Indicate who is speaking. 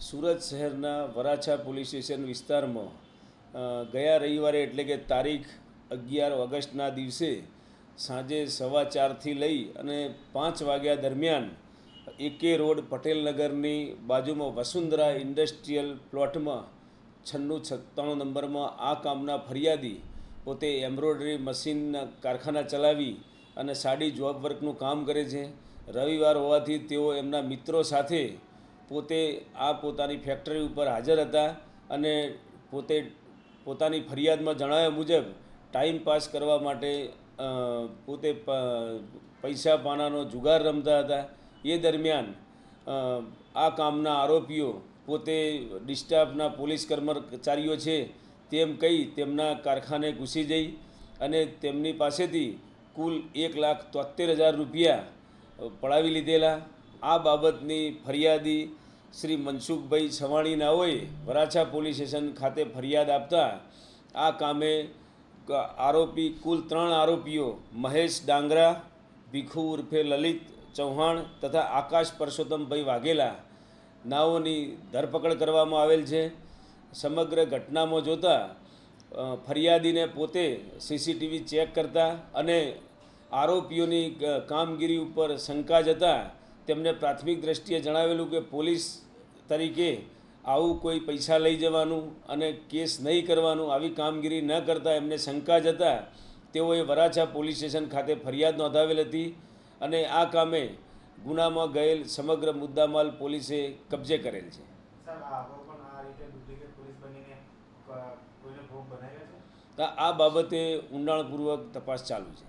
Speaker 1: સુરત શહેરના Varachha police station વિસ્તારમાં ગયા રવિવારે એટલે કે તારીખ 11 ઓગસ્ટના દિવસે સાંજે 4:15થી લઈ અને 5 વાગ્યા દરમિયાન એકે રોડ પટેલનગરની બાજુમાં વસુંધરા ઇન્ડસ્ટ્રીયલ પ્લોટમાં 9697 નંબરમાં આ કામના ફરિયાદી પોતે એમ્બ્રોઇડરી મશીનના કારખાના ચલાવી અને સાડી જોબ વર્કનું કામ કરે છે. રવિવાર હોવાથી તેઓ એમના મિત્રો સાથે પોતે આ પોતાની ફેક્ટરી ઉપર હાજર હતા અને પોતાની ફરિયાદમાં જણાવ્યા મુજબ ટાઈમ પાસ કરવા માટે પોતે પૈસા પાનાનો જુગાર રમતા હતા. એ દરમિયાન આ કામના આરોપીઓ પોતે ડિસ્ટાફના પોલીસ કર્મચારીઓ છે તેમ કહી તેમના કારખાને ઘૂસી જઈ અને તેમની પાસેથી કુલ 1,73,000 રૂપિયા પડાવી લીધેલા. આ બાબતની ફરિયાદી શ્રી મનસુખભાઈ છવાણી નાઓએ વરાછા પોલીસ સ્ટેશન ખાતે ફરિયાદ આપતા આ કામે આરોપી કુલ 3 આરોપીઓ મહેશ ડાંગરા, ભીખુ ઉર્ફે લલિત ચૌહાણ તથા આકાશ પરસોત્તમભાઈ વાઘેલા નાઓની ધરપકડ કરવામાં આવેલ છે. સમગ્ર ઘટનામાં જોતા ફરિયાદીને પોતે સીસીટીવી ચેક કરતા અને આરોપીઓની કામગીરી ઉપર શંકા જતા તેમને પ્રાથમિક દ્રષ્ટિએ જણાવેલું કે પોલીસ તરીકે આવું કોઈ પૈસા લઈ જવાનું અને કેસ નહીં કરવાનું, આવી કામગીરી ન કરતા એમને શંકા જતા તેઓએ વરાછા પોલીસ સ્ટેશન ખાતે ફરિયાદ નોંધાવેલ હતી અને આ કામે ગુનામાં ગયેલ સમગ્ર મુદ્દામાલ પોલીસે કબજે કરેલ છે. આ બાબતે ઊંડાણપૂર્વક તપાસ ચાલુ છે.